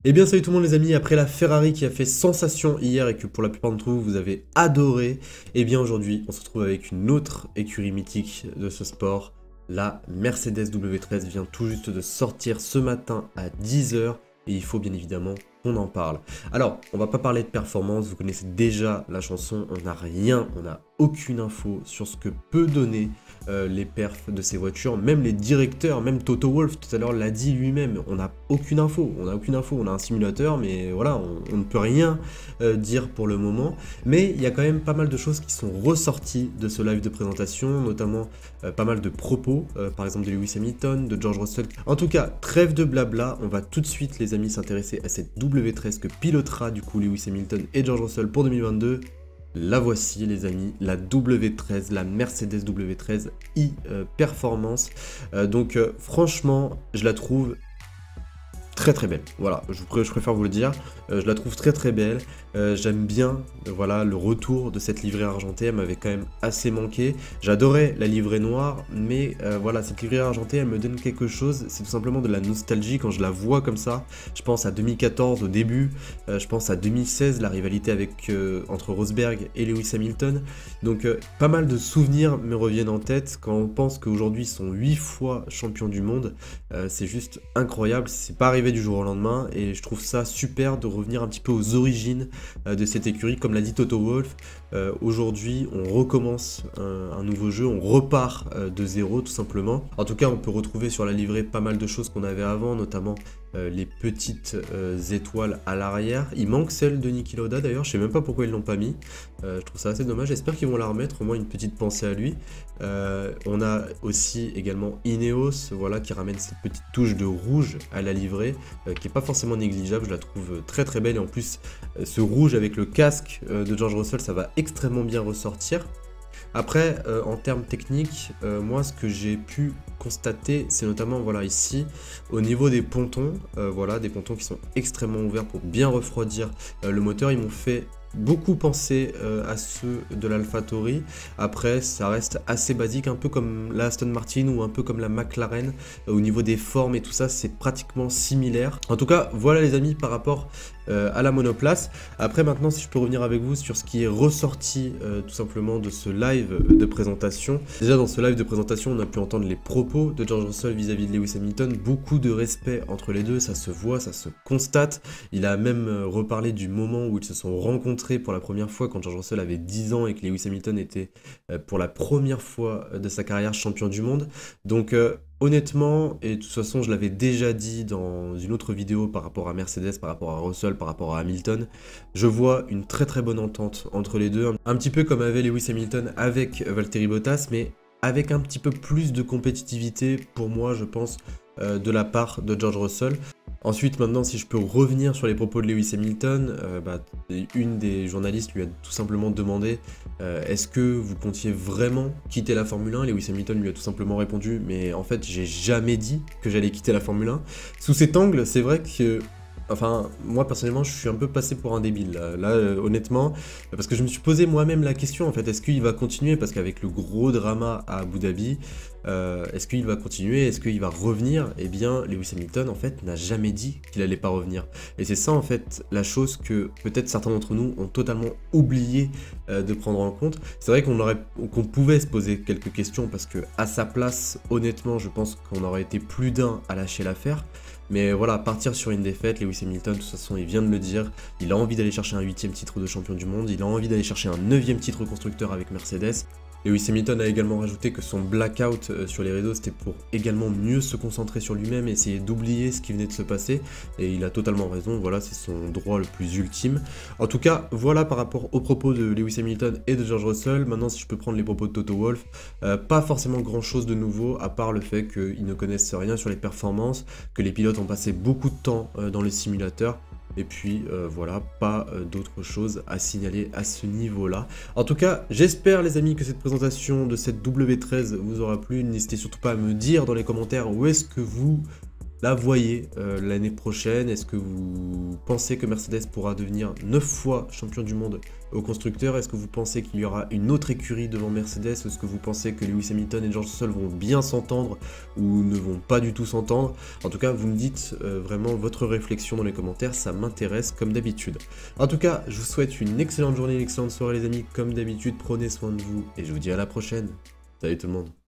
Eh bien salut tout le monde les amis, après la Ferrari qui a fait sensation hier et que pour la plupart d'entre vous, vous avez adoré, eh bien aujourd'hui on se retrouve avec une autre écurie mythique de ce sport. La Mercedes W13 vient tout juste de sortir ce matin à 10 h et il faut bien évidemment qu'on en parle. Alors, on va pas parler de performance, vous connaissez déjà la chanson, on n'a rien, on n'a aucune info sur ce que peut donner les perfs de ces voitures, même les directeurs, même Toto Wolff tout à l'heure l'a dit lui-même, on n'a aucune info, on a un simulateur, mais voilà, on ne peut rien dire pour le moment, mais il y a quand même pas mal de choses qui sont ressorties de ce live de présentation, notamment pas mal de propos, par exemple de Lewis Hamilton, de George Russell. En tout cas, trêve de blabla, on va tout de suite les amis s'intéresser à cette W13 que pilotera du coup Lewis Hamilton et George Russell pour 2022. La voici les amis, la W13, la Mercedes W13 e-Performance. Franchement, je la trouve très belle, voilà, je préfère vous le dire, je la trouve très belle, j'aime bien, voilà, le retour de cette livrée argentée, elle m'avait quand même assez manqué, j'adorais la livrée noire, mais voilà, cette livrée argentée, elle me donne quelque chose, c'est tout simplement de la nostalgie, quand je la vois comme ça, je pense à 2014 au début, je pense à 2016, la rivalité entre Rosberg et Lewis Hamilton, donc pas mal de souvenirs me reviennent en tête, quand on pense qu'aujourd'hui ils sont 8 fois champions du monde, c'est juste incroyable, c'est pas arrivé du jour au lendemain et je trouve ça super de revenir un petit peu aux origines de cette écurie. Comme l'a dit Toto Wolff, aujourd'hui on recommence un nouveau jeu, on repart de zéro tout simplement. En tout cas on peut retrouver sur la livrée pas mal de choses qu'on avait avant, notamment les petites étoiles à l'arrière. Il manque celle de Niki Lauda d'ailleurs, je sais même pas pourquoi ils l'ont pas mis. Je trouve ça assez dommage, j'espère qu'ils vont la remettre, au moins une petite pensée à lui. On a aussi également Ineos, voilà, qui ramène cette petite touche de rouge à la livrée, qui est pas forcément négligeable, je la trouve très belle, et en plus ce rouge avec le casque de George Russell, ça va extrêmement bien ressortir. Après, en termes techniques, moi ce que j'ai pu constater, c'est notamment voilà ici, au niveau des pontons, voilà, des pontons qui sont extrêmement ouverts pour bien refroidir le moteur, ils m'ont fait beaucoup penser à ceux de l'AlphaTauri. Après ça reste assez basique, un peu comme la Aston Martin ou un peu comme la McLaren, au niveau des formes et tout ça c'est pratiquement similaire. En tout cas voilà les amis par rapport à la monoplace. Après maintenant si je peux revenir avec vous sur ce qui est ressorti tout simplement de ce live de présentation. Déjà dans ce live de présentation on a pu entendre les propos de George Russell vis-à-vis de Lewis Hamilton, beaucoup de respect entre les deux, ça se voit, ça se constate. Il a même reparlé du moment où ils se sont rencontrés pour la première fois quand George Russell avait 10 ans et que Lewis Hamilton était pour la première fois de sa carrière champion du monde. Donc honnêtement, et de toute façon je l'avais déjà dit dans une autre vidéo par rapport à Mercedes, par rapport à Russell, par rapport à Hamilton, je vois une très bonne entente entre les deux, un petit peu comme avait Lewis Hamilton avec Valtteri Bottas, mais avec un petit peu plus de compétitivité pour moi je pense de la part de George Russell. Ensuite, maintenant, si je peux revenir sur les propos de Lewis Hamilton, une des journalistes lui a tout simplement demandé est-ce que vous comptiez vraiment quitter la Formule 1 ? Lewis Hamilton lui a tout simplement répondu mais en fait, j'ai jamais dit que j'allais quitter la Formule 1. Sous cet angle, c'est vrai que enfin, moi personnellement, je suis un peu passé pour un débile là, honnêtement, parce que je me suis posé moi-même la question en fait, est-ce qu'il va continuer? Parce qu'avec le gros drama à Abu Dhabi, est-ce qu'il va continuer? Est-ce qu'il va revenir? Eh bien, Lewis Hamilton en fait n'a jamais dit qu'il allait pas revenir. Et c'est ça en fait la chose que peut-être certains d'entre nous ont totalement oublié de prendre en compte. C'est vrai qu'on pouvait se poser quelques questions parce que à sa place, honnêtement, je pense qu'on aurait été plus d'un à lâcher l'affaire. Mais voilà, partir sur une défaite, Lewis Hamilton, de toute façon, il vient de le dire, il a envie d'aller chercher un 8e titre de champion du monde, il a envie d'aller chercher un 9e titre constructeur avec Mercedes. Lewis Hamilton a également rajouté que son blackout sur les réseaux, c'était pour également mieux se concentrer sur lui-même et essayer d'oublier ce qui venait de se passer. Et il a totalement raison, voilà, c'est son droit le plus ultime. En tout cas, voilà par rapport aux propos de Lewis Hamilton et de George Russell. Maintenant, si je peux prendre les propos de Toto Wolff, pas forcément grand-chose de nouveau, à part le fait qu'ils ne connaissent rien sur les performances, que les pilotes ont passé beaucoup de temps dans le simulateur. Et puis voilà, pas d'autre chose à signaler à ce niveau-là. En tout cas, j'espère les amis que cette présentation de cette W13 vous aura plu. N'hésitez surtout pas à me dire dans les commentaires où est-ce que vous la voyez l'année prochaine? Est-ce que vous pensez que Mercedes pourra devenir 9 fois champion du monde au constructeur? Est-ce que vous pensez qu'il y aura une autre écurie devant Mercedes? Est-ce que vous pensez que Lewis Hamilton et George Russell vont bien s'entendre ou ne vont pas du tout s'entendre? En tout cas, vous me dites vraiment votre réflexion dans les commentaires, ça m'intéresse comme d'habitude. En tout cas, je vous souhaite une excellente journée, une excellente soirée les amis, comme d'habitude, prenez soin de vous et je vous dis à la prochaine. Salut tout le monde.